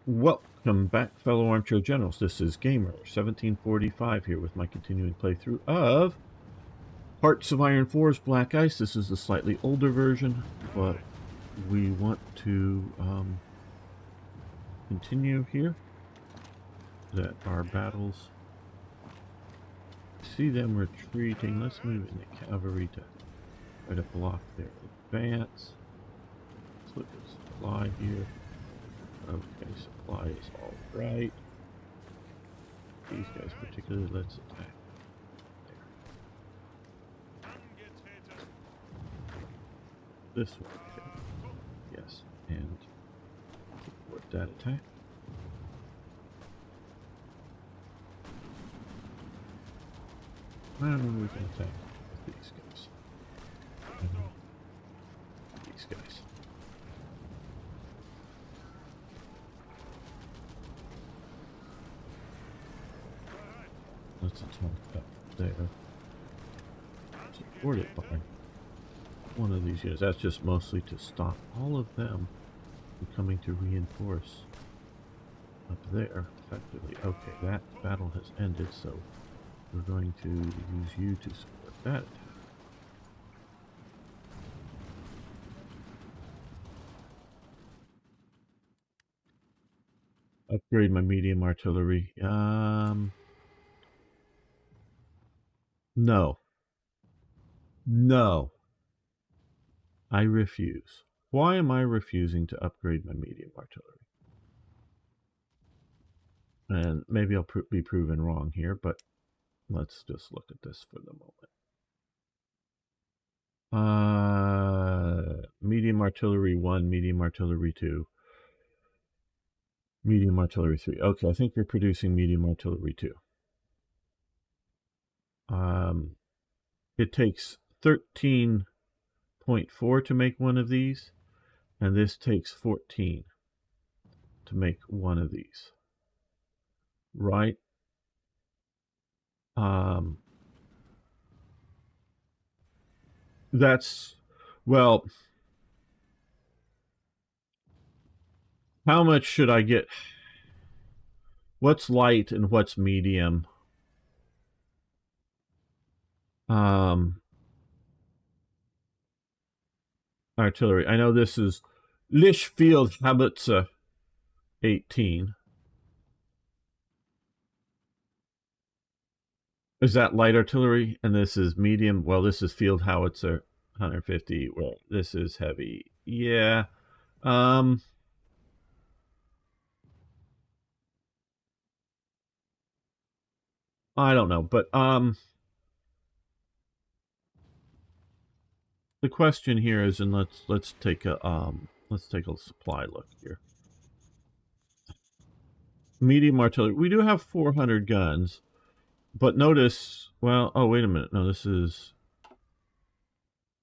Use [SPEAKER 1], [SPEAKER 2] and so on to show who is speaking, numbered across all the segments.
[SPEAKER 1] Welcome back, fellow armchair generals. This is Gamer 1745 here with my continuing playthrough of Hearts of Iron 4's Black Ice. This is the slightly older version, but we want to continue here. That our battles. See them retreating. Let's move in the cavalry to try to block their advance. Let's look at supply here. Okay, supply is all right. These guys particularly, let's attack. There. This one, okay. Yes, and support that attack. And we can attack these guys. These guys. Let's attack up there. Support it by one of these units. That's just mostly to stop all of them from coming to reinforce up there effectively. Okay, that battle has ended, so we're going to use you to support that attack. Upgrade my medium artillery. No. No. I refuse. Why am I refusing to upgrade my medium artillery? And maybe I'll be proven wrong here, but let's just look at this for the moment. Medium artillery 1, medium artillery 2, medium artillery 3. Okay, I think we're producing medium artillery 2. It takes 13.4 to make one of these, and this takes 14 to make one of these. Right? That's, well, how much should I get? What's light and what's medium? Artillery. I know this is Lichfield Howitzer 18. Is that light artillery? And this is medium. Well, this is field howitzer 150. Well, this is heavy. Yeah. I don't know, but the question here is, and let's take a supply look here. Medium artillery. We do have 400 guns, but notice. Well, oh wait a minute. No, this is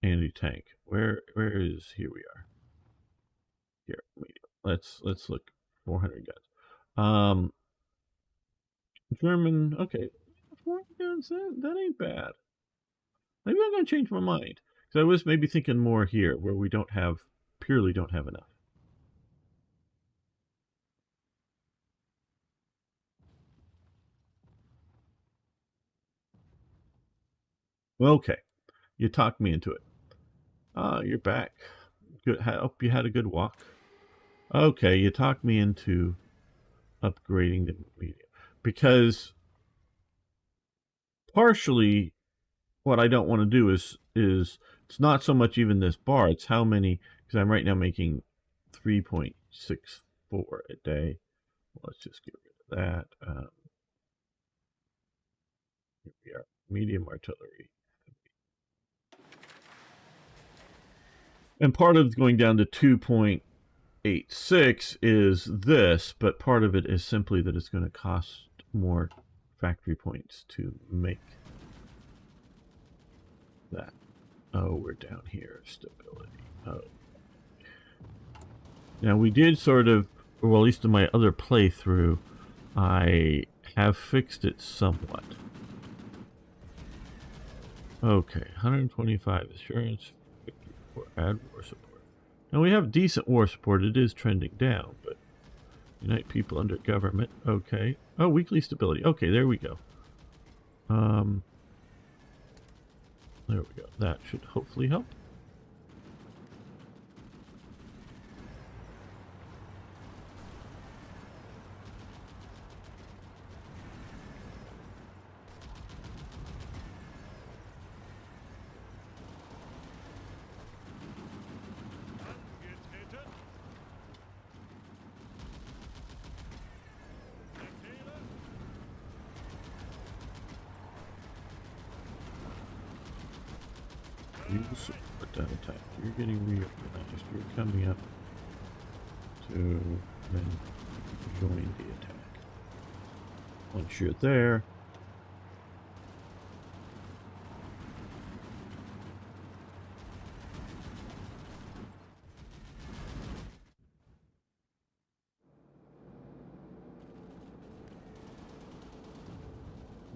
[SPEAKER 1] anti-tank. Where is? Here we are. Here, medium. Let's look. 400 guns. German. Okay, 400 guns. That ain't bad. Maybe I'm gonna change my mind. So I was maybe thinking more here, where we don't have enough. Okay, you talked me into it. You're back. Good. Hope you had a good walk. Okay, you talked me into upgrading the medium because partially what I don't want to do is it's not so much even this bar. It's how many, because I'm right now making 3.64 a day. Let's just get rid of that. Here we are, medium artillery. And part of going down to 2.86 is this, but part of it is simply that it's going to cost more factory points to make that. Oh, we're down here. Stability. Oh. Now we did sort of, well, at least in my other playthrough, I have fixed it somewhat. Okay, 125 assurance, 54 add war support. Now we have decent war support. It is trending down, but Unite people under government. Okay. Oh, weekly stability. Okay, there we go. There we go. That should hopefully help. You support that attack. You're getting reorganized. You're coming up to then join the attack. Once you're there,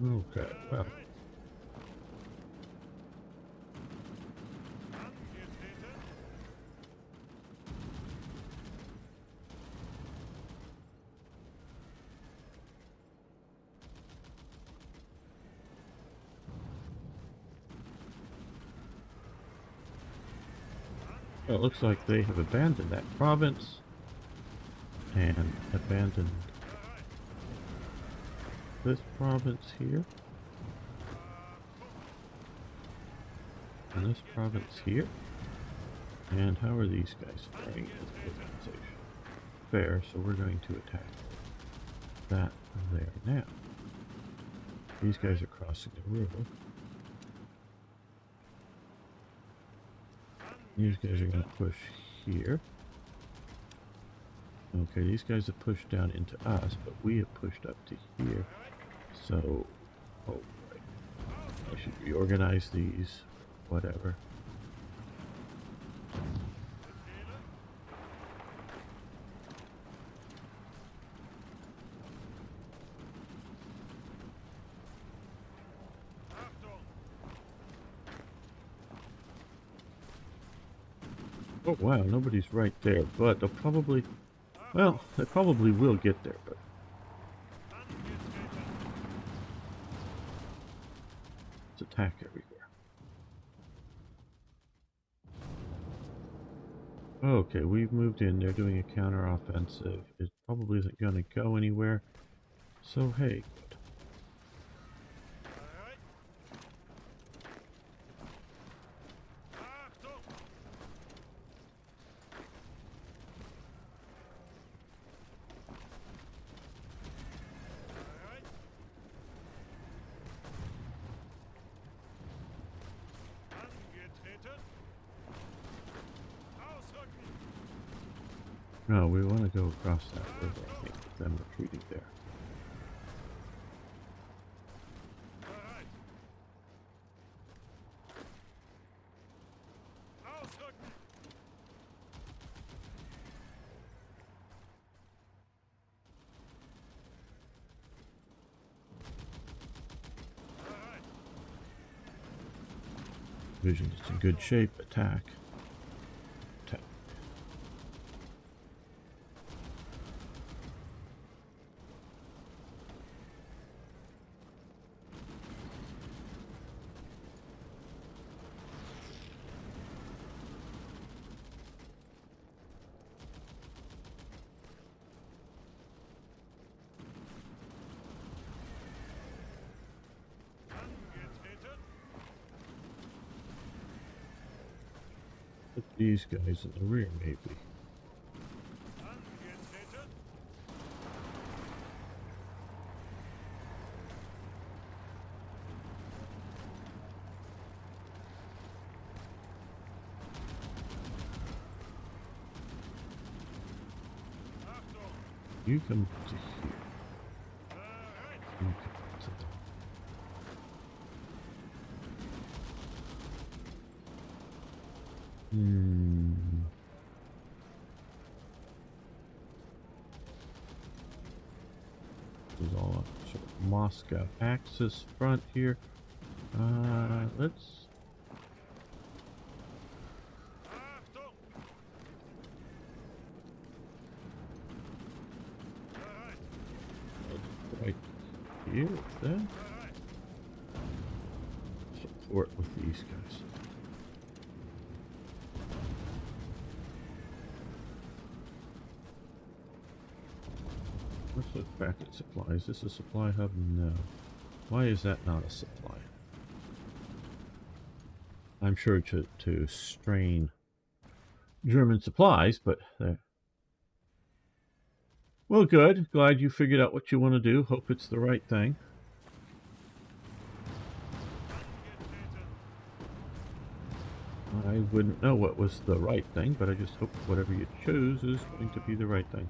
[SPEAKER 1] okay, well. Well, it looks like they have abandoned that province and abandoned this province here and this province here. And how are these guys faring as an organization? Fair, so we're going to attack that there now. These guys are crossing the river. These guys are going to push here. Okay, these guys have pushed down into us, but we have pushed up to here. So, oh, right. I should reorganize these, whatever. Oh wow, nobody's right there, but they'll probably, well, they probably will get there, but let's attack everywhere. Okay, we've moved in, they're doing a counter-offensive. It probably isn't going to go anywhere, so hey, good. No, we want to go across that river, I think, with them retreating there. Division is in good shape. Attack. Attack. Put these guys in the rear, maybe. You come to here. You come to there. This is all a sort of Moscow Axis front here. Let's. here, then support with these guys. Let's look back at supply. Is this a supply hub? No. Why is that not a supply? I'm sure to strain German supplies, but there. Well, good. Glad you figured out what you want to do. Hope it's the right thing. I wouldn't know what was the right thing, but I just hope whatever you choose is going to be the right thing.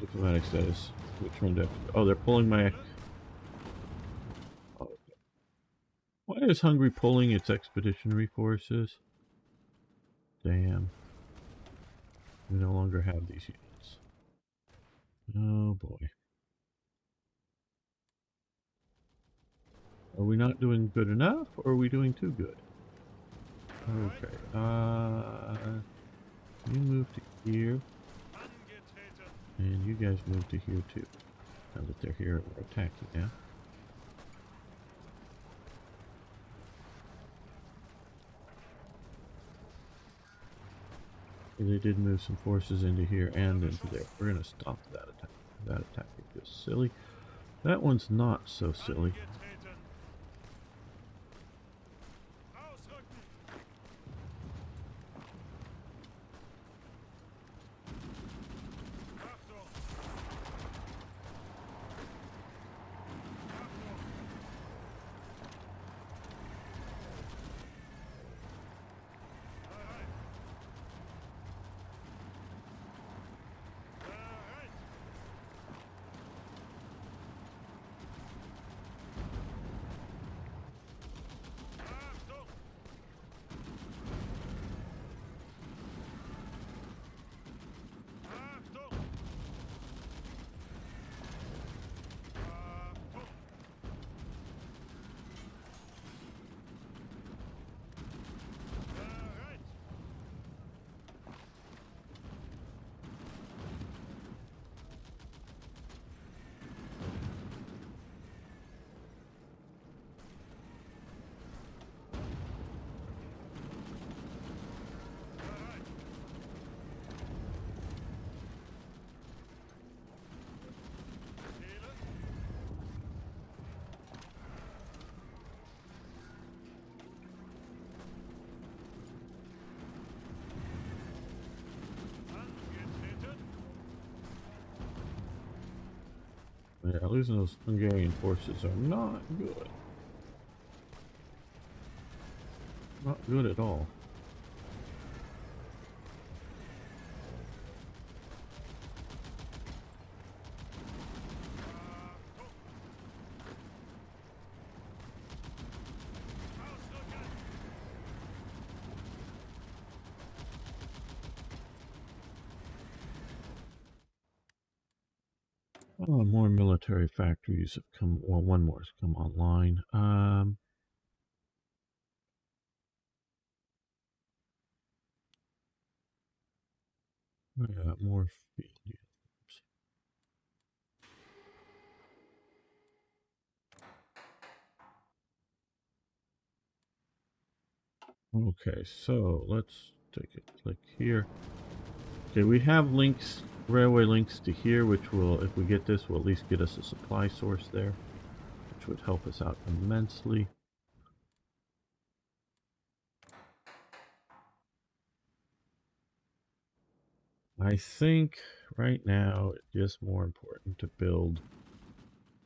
[SPEAKER 1] Diplomatic status. Which one do I have to... Oh, they're pulling my... Oh. Why is Hungary pulling its expeditionary forces? Damn. We no longer have these units. Oh boy. Are we not doing good enough, or are we doing too good? Okay. You move to here. And you guys move to here too. Now that they're here, we're attacking now. They did move some forces into here and into there. We're going to stop that attack. That attack is just silly. That one's not so silly. Yeah, losing those Hungarian forces are not good. Not good at all. Oh, more military factories have come. Well, one more has come online. Yeah, more field units. Okay, so let's take a click here. Okay, we have links, railway links to here, which will, if we get this, will at least get us a supply source there, which would help us out immensely. I think right now it's just more important to build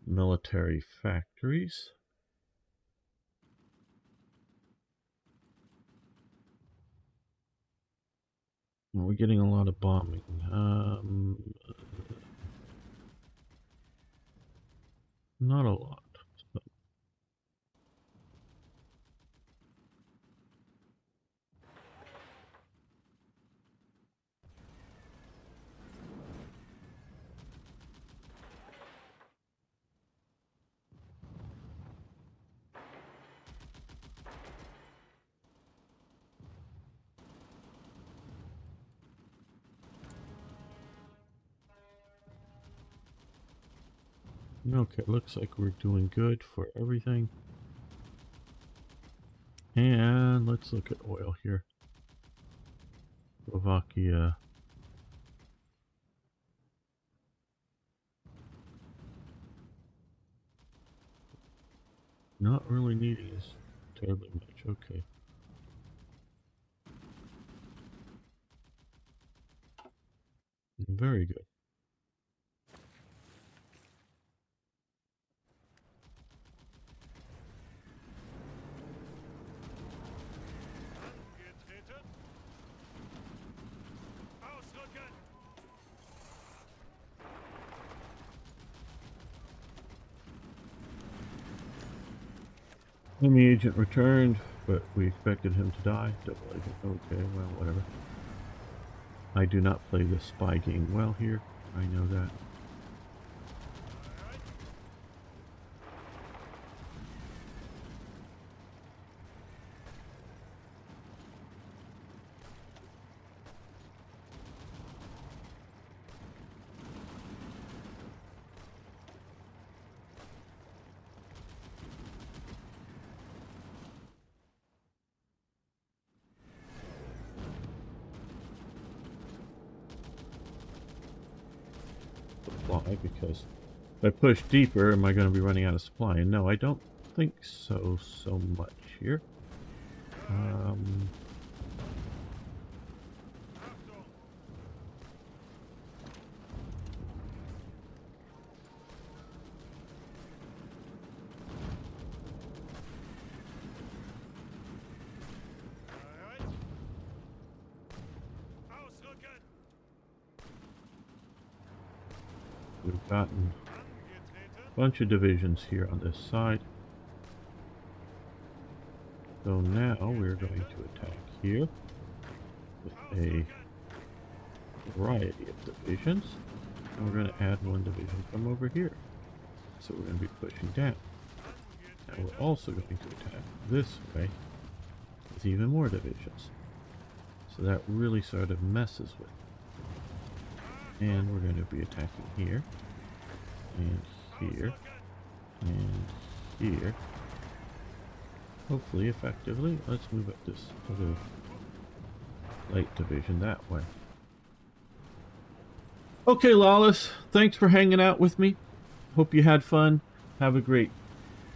[SPEAKER 1] military factories. We're getting a lot of bombing. Not a lot. So. Okay, looks like we're doing good for everything. And let's look at oil here. Slovakia. Not really needing this terribly much. Okay. Very good. Enemy agent returned, but we expected him to die. Double agent. Okay, well, whatever. I do not play the spy game well here. I know that. Supply, because if I push deeper, am I going to be running out of supply? And no, I don't think so much here. We've gotten a bunch of divisions here on this side. So now we're going to attack here with a variety of divisions. And we're going to add one division from over here. So we're going to be pushing down. Now we're also going to attack this way with even more divisions. So that really sort of messes with. And we're going to be attacking here, and here, and here. Hopefully effectively. Let's move up this other light division that way. Okay, Lawless, thanks for hanging out with me. Hope you had fun. Have a great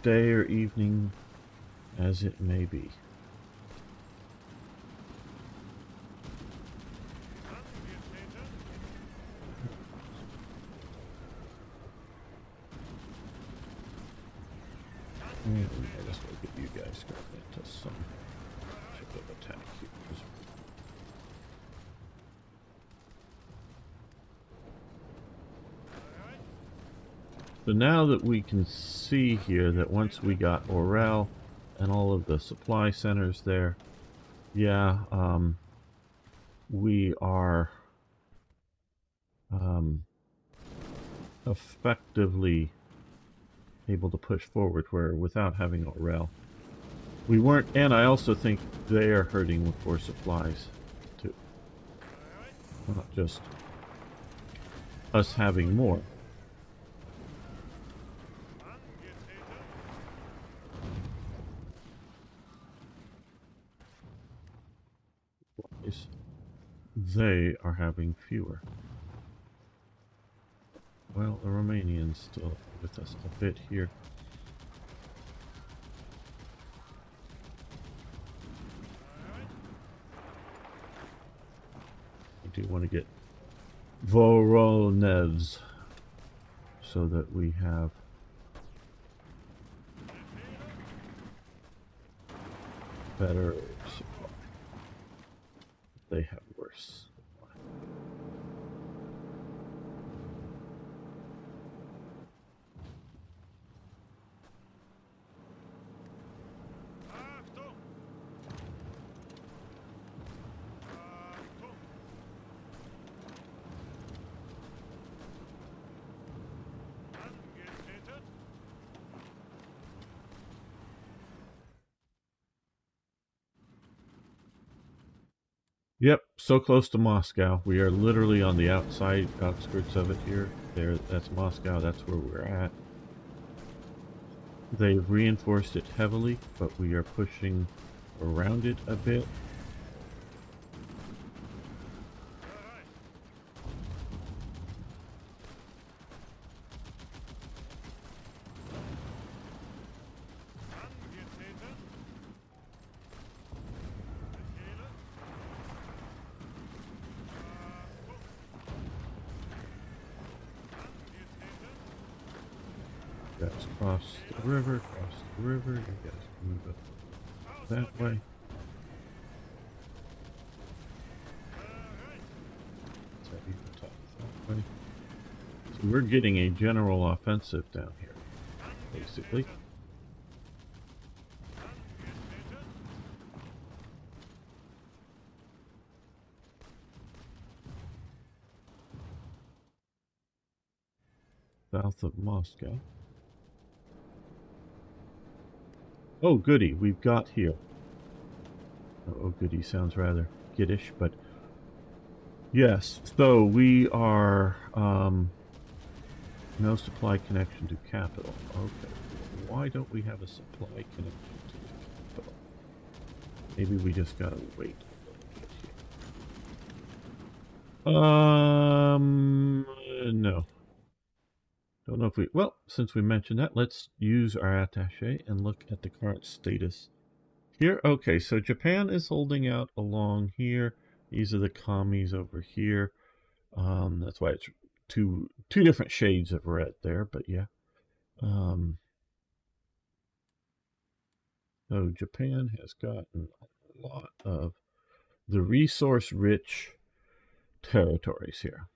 [SPEAKER 1] day or evening, as it may be. And I guess we'll get you guys going into some type of attack here. So now that we can see here that once we got Orel and all of the supply centers there, yeah, we are effectively able to push forward where without having Orel. We weren't, and I also think they are hurting for supplies too. Not just us having more. They are having fewer. Well, the Romanians still with us a bit here. I do want to get Voronezh so that we have better supply. They have worse. Yep, so close to Moscow. We are literally on the outskirts of it here. There, that's Moscow. That's where we're at. They've reinforced it heavily, but we are pushing around it a bit. You guys cross the river, you guys move up that way. So you can talk that way. So we're getting a general offensive down here, basically. South of Moscow. Oh, goody, we've got here. Oh, goody sounds rather kiddish, but yes. So we are no supply connection to capital. Okay. Why don't we have a supply connection to capital? Maybe we just gotta wait a little bit here. No. Don't know if we... Well, since we mentioned that, let's use our attaché and look at the current status here. Okay, so Japan is holding out along here. These are the commies over here. That's why it's two different shades of red there, but yeah. So Japan has gotten a lot of the resource-rich territories here.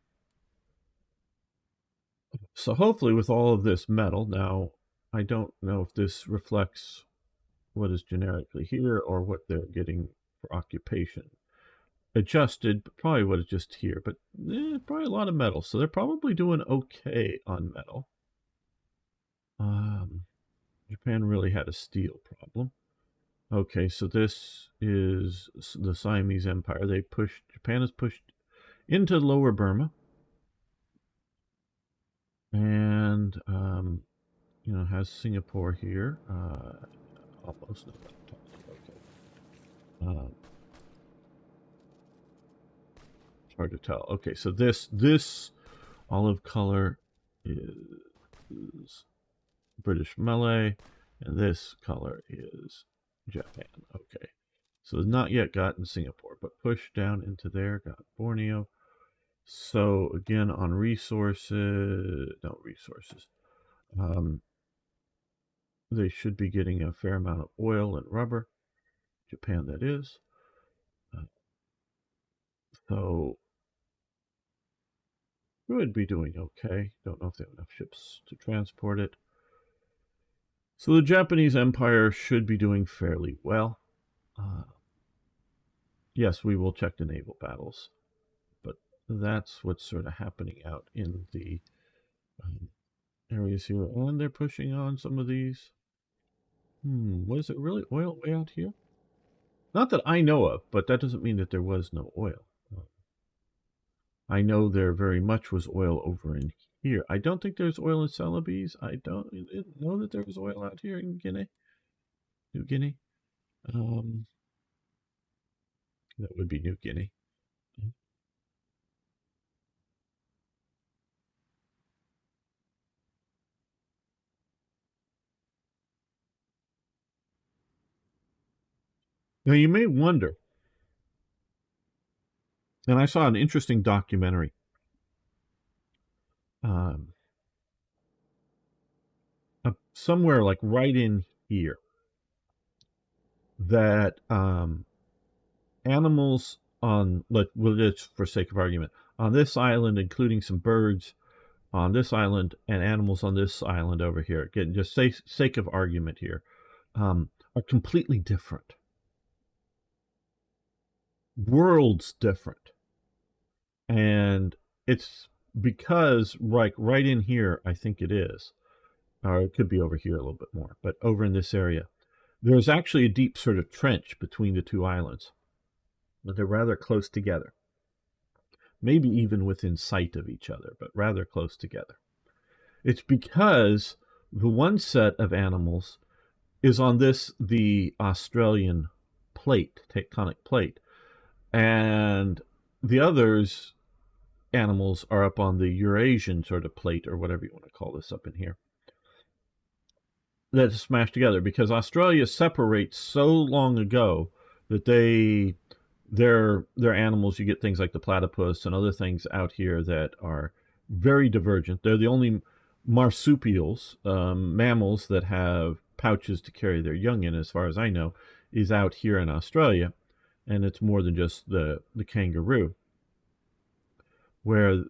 [SPEAKER 1] So hopefully with all of this metal, now I don't know if this reflects what is generically here or what they're getting for occupation. Adjusted, but probably what is just here, but probably a lot of metal. So they're probably doing okay on metal. Japan really had a steel problem. Okay, so this is the Siamese Empire. Japan has pushed into lower Burma. And, has Singapore here. Almost. Okay. It's hard to tell. Okay, so this olive color is British Malay, and this color is Japan. Okay, so not yet gotten Singapore, but pushed down into there, got Borneo. So again, on resources, they should be getting a fair amount of oil and rubber. Japan, that is. So would be doing okay. Don't know if they have enough ships to transport it. So the Japanese Empire should be doing fairly well. Yes, we will check the naval battles, but that's what's sort of happening out in the areas here. And they're pushing on some of these. Was it really oil way out here? Not that I know of, but that doesn't mean that there was no oil. I know there very much was oil over in here. I don't think there's oil in Celebes. I don't know that there was oil out here in New Guinea. That would be New Guinea. Now you may wonder, and I saw an interesting documentary. Somewhere like right in here, that animals on, well, just for sake of argument, on this island, including some birds on this island and animals on this island over here, again, just sake of argument here, are completely different. Worlds different. And it's because right in here, I think it is, or it could be over here a little bit more, but over in this area, there's actually a deep sort of trench between the two islands. But they're rather close together. Maybe even within sight of each other, but rather close together. It's because The one set of animals is on the Australian plate, tectonic plate, and the others animals are up on the Eurasian sort of plate, or whatever you want to call this up in here, that is smashed together because Australia separates so long ago that they're animals. You get things like the platypus and other things out here that are very divergent. They're the only marsupials, mammals that have pouches to carry their young in, as far as I know, is out here in Australia, and it's more than just the kangaroo, where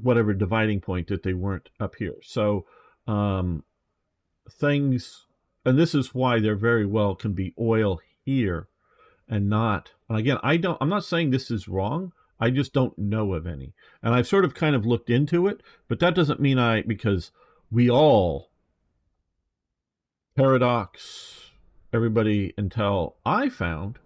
[SPEAKER 1] whatever dividing point that they weren't up here. So um, things, and this is why there very well can be oil here and not. And again, I'm not saying this is wrong. I just don't know of any. And I've sort of kind of looked into it, but that doesn't mean because we all paradox everybody until I found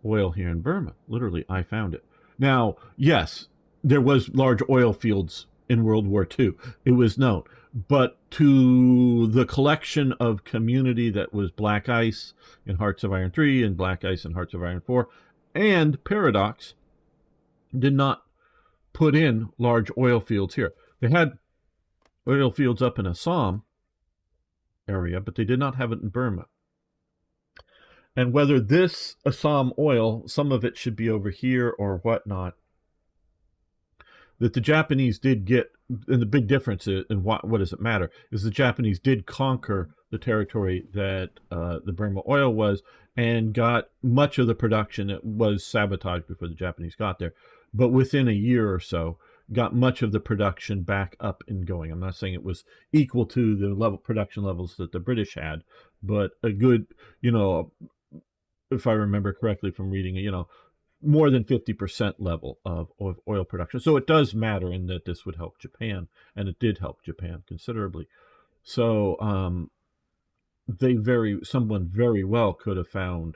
[SPEAKER 1] oil here in Burma. Literally, I found it. Now, yes, there was large oil fields in World War II. It was known. But to the collection of community that was Black Ice in Hearts of Iron 3 and Black Ice in Hearts of Iron 4 and Paradox did not put in large oil fields here. They had oil fields up in Assam area, but they did not have it in Burma. And whether this Assam oil, some of it should be over here or whatnot, that the Japanese did get, and the big difference is, and what does it matter, is the Japanese did conquer the territory that the Burma oil was, and got much of the production that was sabotaged before the Japanese got there. But within a year or so, got much of the production back up and going. I'm not saying it was equal to the production levels that the British had, but a good, if I remember correctly from reading it, more than 50% level of oil production. So it does matter in that this would help Japan, and it did help Japan considerably. So someone very well could have found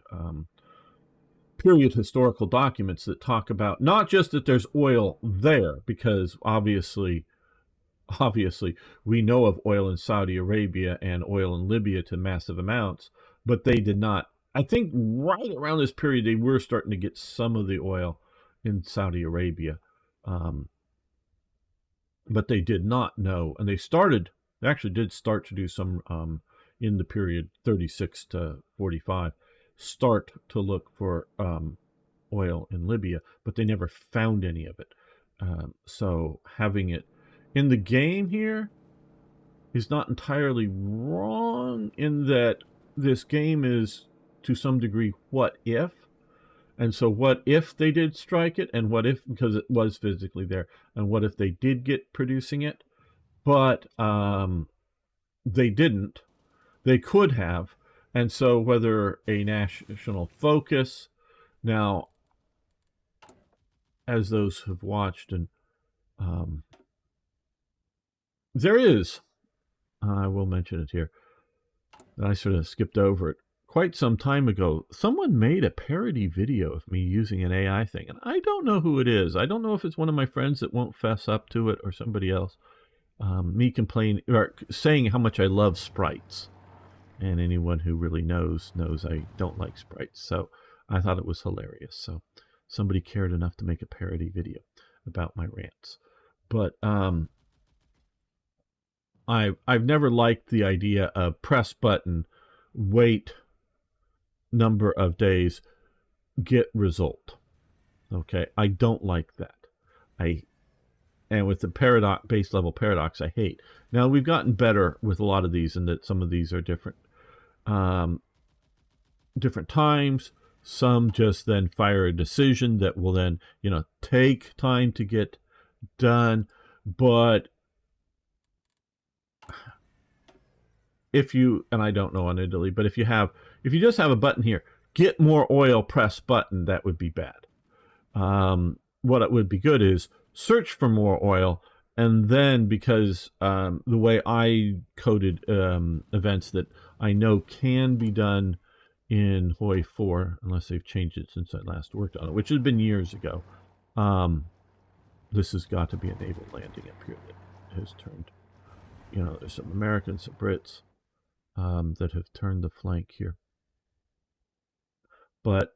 [SPEAKER 1] period historical documents that talk about not just that there's oil there, because obviously we know of oil in Saudi Arabia and oil in Libya to massive amounts, but they did not. I think right around this period they were starting to get some of the oil in Saudi Arabia, um, but they did not know, and they actually did start to do some in the period 36 to 45, start to look for oil in Libya, but they never found any of it. So having it in the game here is not entirely wrong, in that this game is to some degree what if. And so what if they did strike it, and what if, because it was physically there, and what if they did get producing it, but they didn't. They could have. And so whether a national focus, now, as those who've watched, and there is, I will mention it here, I sort of skipped over it. Quite some time ago, someone made a parody video of me using an AI thing, and I don't know who it is. I don't know if it's one of my friends that won't fess up to it or somebody else. Me complaining or saying how much I love sprites, and anyone who really knows I don't like sprites. So I thought it was hilarious. So somebody cared enough to make a parody video about my rants. But I've never liked the idea of press button, wait number of days, get result. Okay, I don't like that. And with the paradox, base level paradox, I hate. Now we've gotten better with a lot of these, in that some of these are different times. Some just then fire a decision that will then take time to get done. But if you, and I don't know on Italy, but if you just have a button here, get more oil, press button, that would be bad. What it would be good is search for more oil, and then, because the way I coded events that I know can be done in Hoi 4, unless they've changed it since I last worked on it, which has been years ago, this has got to be a naval landing up here that has turned. you know, there's some Americans, some Brits that have turned the flank here. But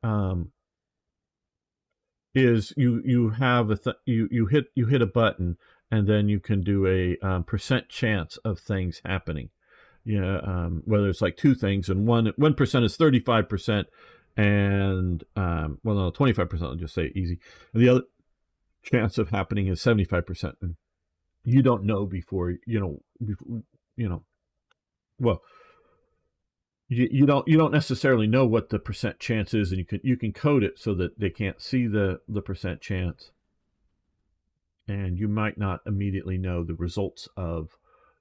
[SPEAKER 1] is you have you hit a button, and then you can do a percent chance of things happening. Yeah, whether it's like two things, and 1% is 35%, and well, no, 25%. I'll just say easy. And the other chance of happening is 75%. And you don't know before you know. Well, you don't necessarily know what the percent chance is, and you can code it so that they can't see the percent chance, and you might not immediately know the results of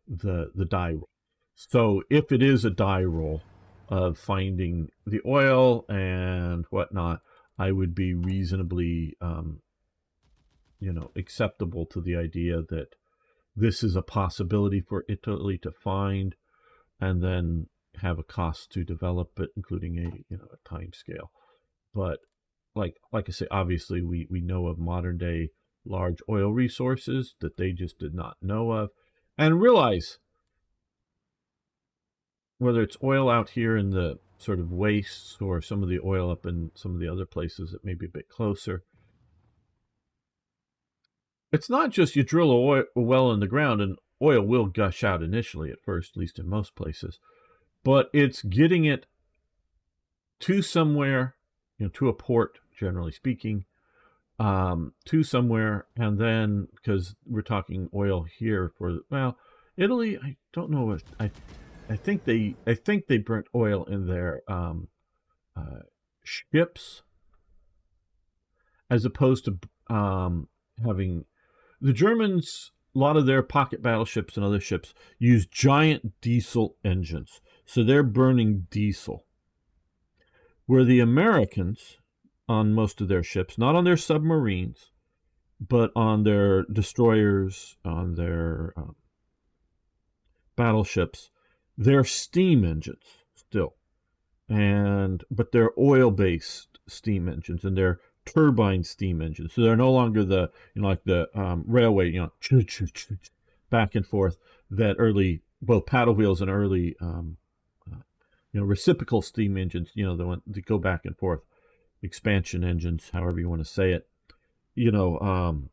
[SPEAKER 1] the die roll. So if it is a die roll of finding the oil and whatnot, I would be reasonably acceptable to the idea that this is a possibility for Italy to find, and then have a cost to develop it, including a time scale. But like I say, obviously we know of modern day large oil resources that they just did not know of, and realize whether it's oil out here in the sort of wastes or some of the oil up in some of the other places that may be a bit closer. It's not just you drill a well in the ground and oil will gush out initially at first, at least in most places, but it's getting it to somewhere, to a port, generally speaking, to somewhere, and then because we're talking oil here for Italy. I don't know if I think they burnt oil in their uh, ships, as opposed to having the Germans. A lot of their pocket battleships and other ships use giant diesel engines, so they're burning diesel. Where the Americans, on most of their ships, not on their submarines, but on their destroyers, on their battleships, they're steam engines still, but they're oil-based steam engines, and they're turbine steam engines. So they're no longer the like the railway, back and forth, that early both paddle wheels and early reciprocal steam engines. The one that go back and forth, expansion engines, however you want to say it. And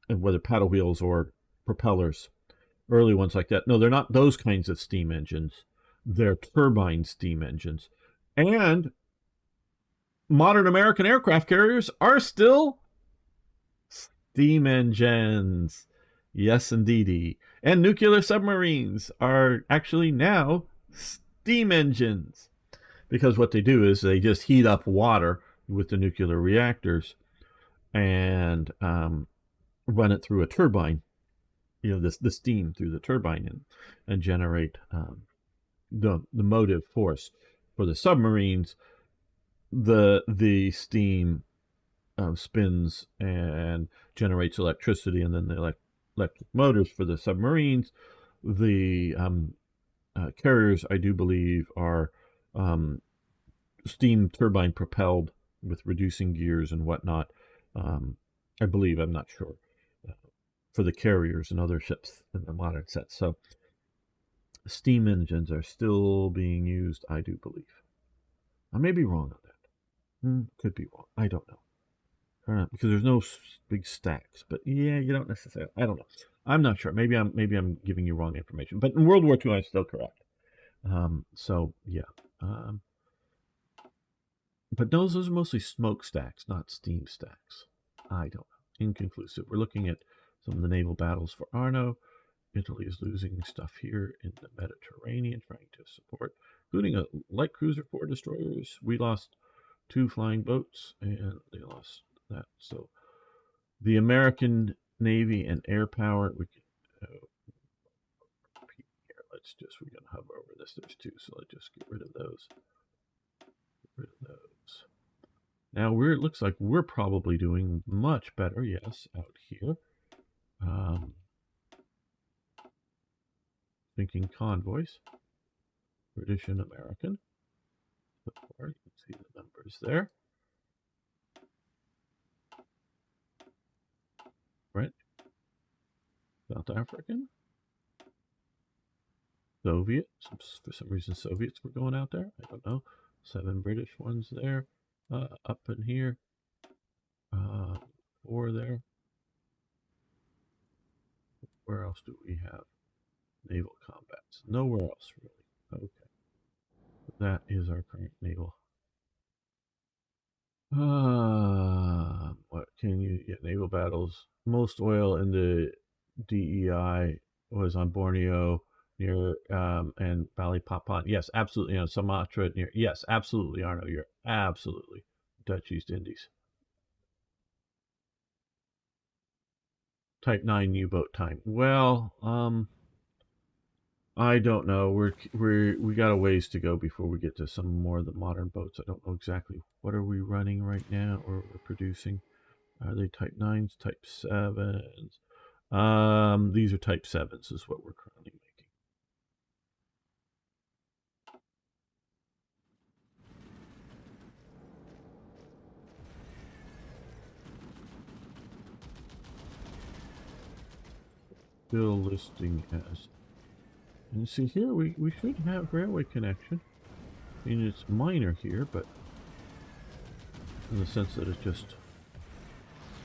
[SPEAKER 1] whether paddle wheels or propellers, early ones like that. No, they're not those kinds of steam engines. They're turbine steam engines. And modern American aircraft carriers are still steam engines. Yes, indeedy. And nuclear submarines are actually now steam engines. Because what they do is they just heat up water with the nuclear reactors and run it through a turbine, the steam through the turbine, and generate the motive force. For the submarines, the steam spins and generates electricity, and then the electric motors for the submarines. The carriers, I do believe, are steam turbine propelled with reducing gears and whatnot. I believe, I'm not sure, for the carriers and other ships in the modern set. So steam engines are still being used, I do believe. I may be wrong on that. Could be wrong. I don't know. Because there's no big stacks. But yeah, you don't necessarily. I don't know. I'm not sure. Maybe I'm giving you wrong information. But in World War II, I'm still correct. So yeah. But those are mostly smokestacks, not steam stacks. I don't know. Inconclusive. We're looking at some of the naval battles for Arno. Italy is losing stuff here in the Mediterranean, trying to support, including a light cruiser, 4 destroyers. We lost 2 flying boats, and they lost that. So the American Navy and air power, we can we're going to hover over this. There's 2, so let's just get rid of those. Get rid of those. Now it looks like we're probably doing much better, yes, out here. Thinking convoys, British and American. You can see the numbers there. Right? South African. Soviet. For some reason, Soviets were going out there. I don't know. 7 British ones there. Up in here. 4 there. Where else do we have naval combats? Nowhere else, really. Okay. That is our current naval. What can you get? Naval battles. Most oil in the DEI was on Borneo near and Balikpapan. Yes, absolutely. On Sumatra near. Yes, absolutely, Arno. You're absolutely Dutch East Indies. Type 9 U-boat time. Well, I don't know. We got a ways to go before we get to some more of the modern boats. I don't know exactly what are we running right now or we're producing. Are they type 9s, type 7s? These are type 7s is what we're currently making. Still listing as. And see here, we should have railway connection. I mean, it's minor here, but in the sense that it's just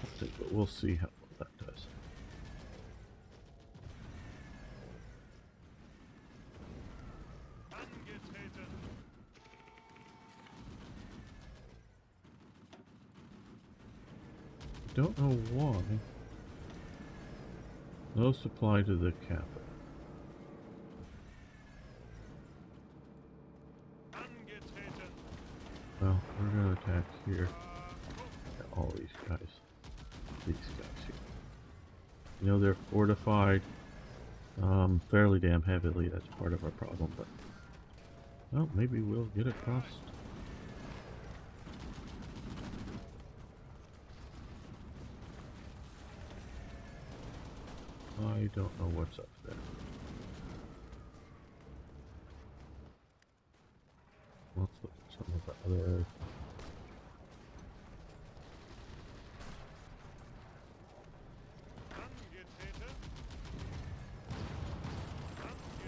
[SPEAKER 1] something, but we'll see how well that does. Don't know why. No supply to the capital. Well, we're gonna attack here. All these guys. These guys here. You know, they're fortified fairly damn heavily. That's part of our problem, but well, maybe we'll get across. I don't know what's up there. Let's look at some of the other.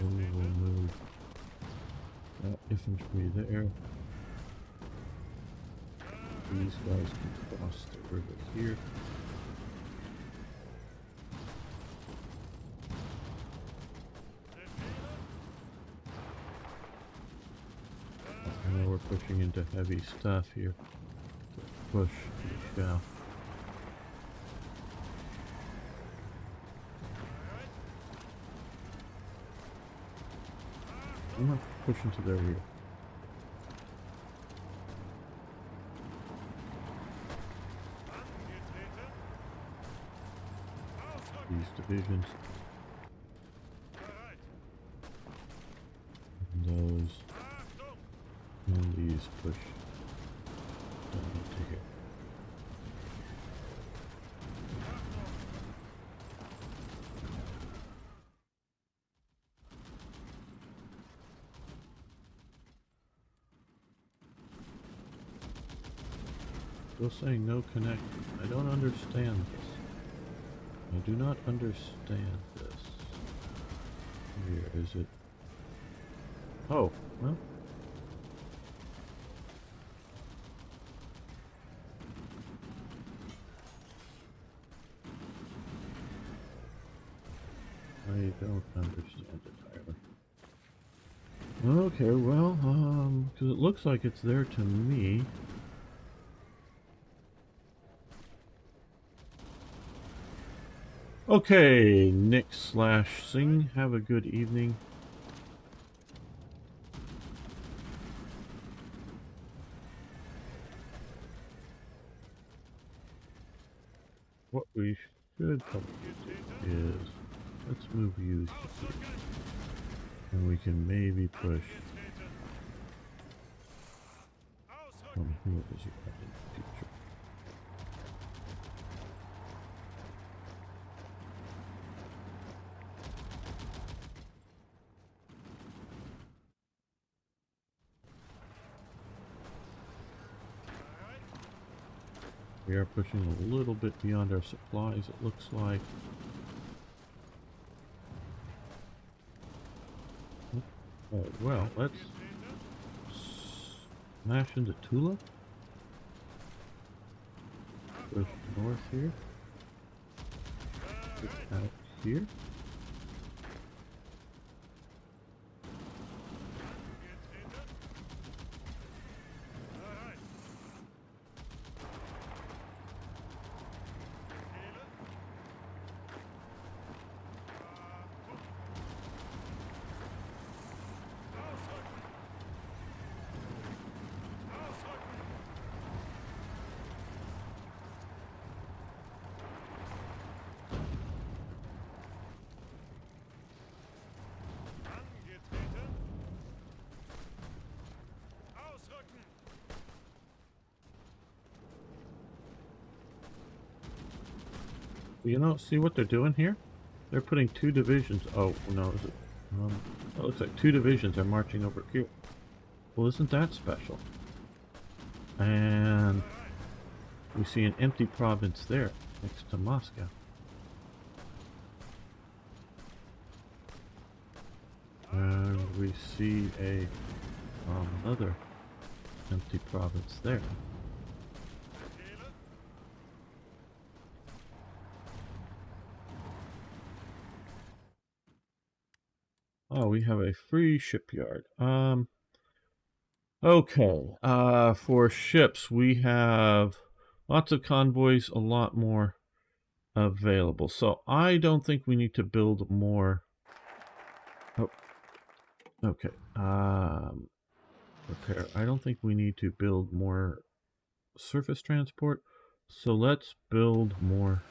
[SPEAKER 1] We will move that infantry there. These guys can cross the river here. Now we're pushing into heavy stuff here. Push, yeah. I'm not pushing to their rear. These divisions. And those. And these push down to here. Still saying no connection. I don't understand this. I do not understand this. Where is it? Oh, well. I don't understand it, Tyler. Okay, well, because it looks like it's there to me. Okay, Nick/Sing, have a good evening. What we should probably do is, let's move you here. And we can maybe push from here as you come in the future. We are pushing a little bit beyond our supplies, it looks like. Oops. Oh, well, let's smash into Tula. Go north here. Get out here. You know, see what they're doing here? They're putting 2 divisions. Oh, no, is it? It looks like 2 divisions are marching over here. Well, isn't that special? And we see an empty province there, next to Moscow. And we see another empty province there. Oh, we have a free shipyard. Okay. For ships, we have lots of convoys, a lot more available. So I don't think we need to build more. Oh, okay. Repair. I don't think we need to build more surface transport. So let's build more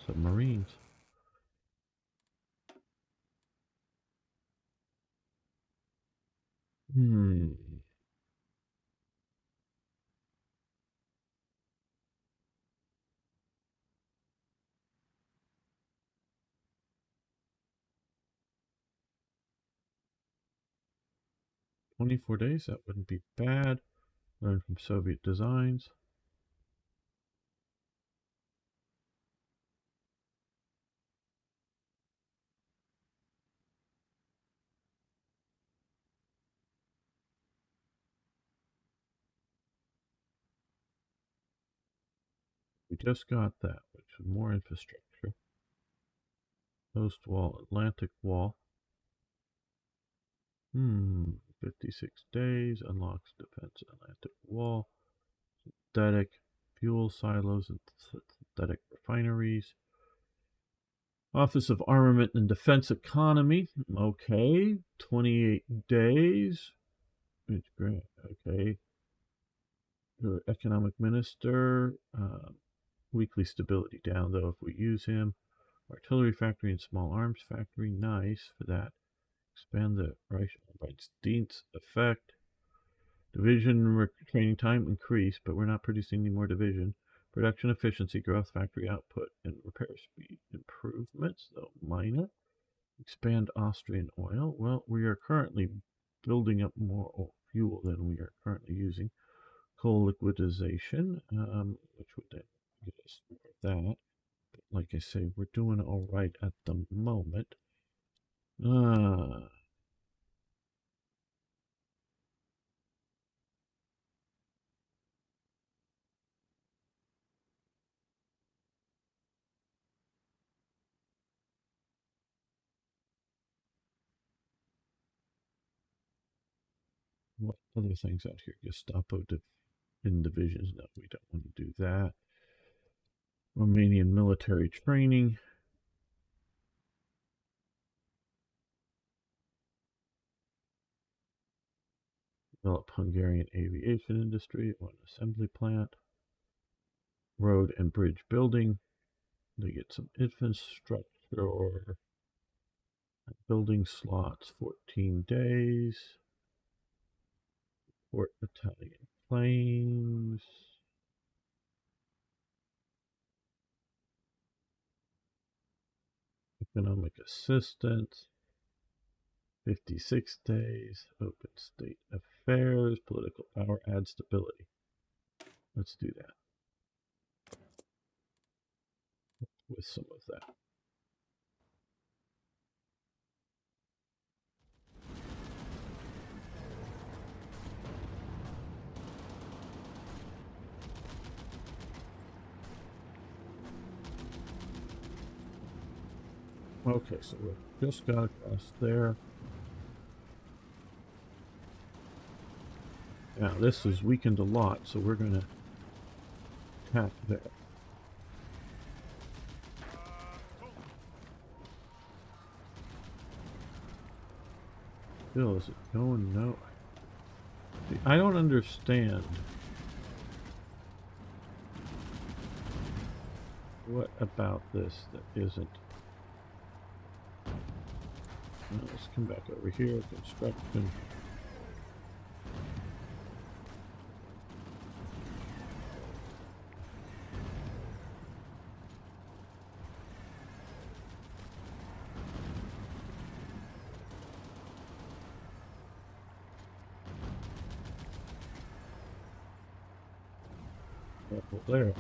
[SPEAKER 1] submarines. Hmm. 24 days, that wouldn't be bad. Learn from Soviet designs. We just got that, which is more infrastructure. Coast wall, Atlantic wall. 56 days, unlocks defense Atlantic wall. Synthetic fuel silos and synthetic refineries. Office of Armament and Defense Economy. Okay. 28 days. It's great. Okay. Your economic minister. Weekly stability down, though, if we use him. Artillery factory and small arms factory. Nice for that. Expand the Reichsdienst effect. Division training time increased, but we're not producing any more division. Production efficiency, growth, factory output, and repair speed improvements, though minor. Expand Austrian oil. Well, we are currently building up more fuel than we are currently using. Coal liquidization, which would then get us more of that. But like I say, we're doing all right at the moment. What other things out here? Gestapo in divisions. No, we don't want to do that. Romanian military training. Develop Hungarian aviation industry. One assembly plant. Road and bridge building. They get some infrastructure. Building slots. 14 days. Port Italian planes. Economic assistance. 56 days. Open state affairs. Political power. Add stability. Let's do that. With some of that. Okay, so we just got across there. Now this is weakened a lot, so we're going to attack there. Still, is it going? No. See, I don't understand what about this that isn't. Now let's come back over here. Construction. There.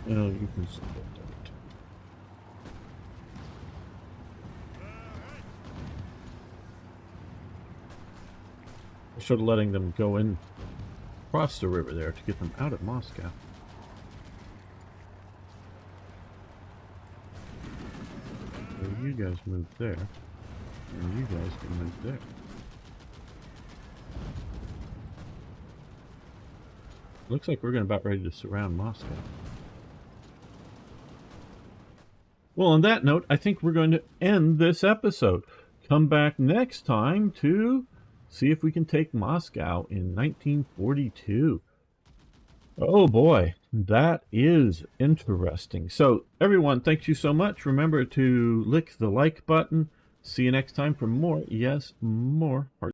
[SPEAKER 1] No, you can support that. I should have letting them go in across the river there to get them out of Moscow. So you guys move there, and you guys can move there. Looks like we're going about ready to surround Moscow. Well, on that note, I think we're going to end this episode. Come back next time to see if we can take Moscow in 1942. Oh boy, that is interesting. So, everyone, thank you so much. Remember to lick the like button. See you next time for more, yes, more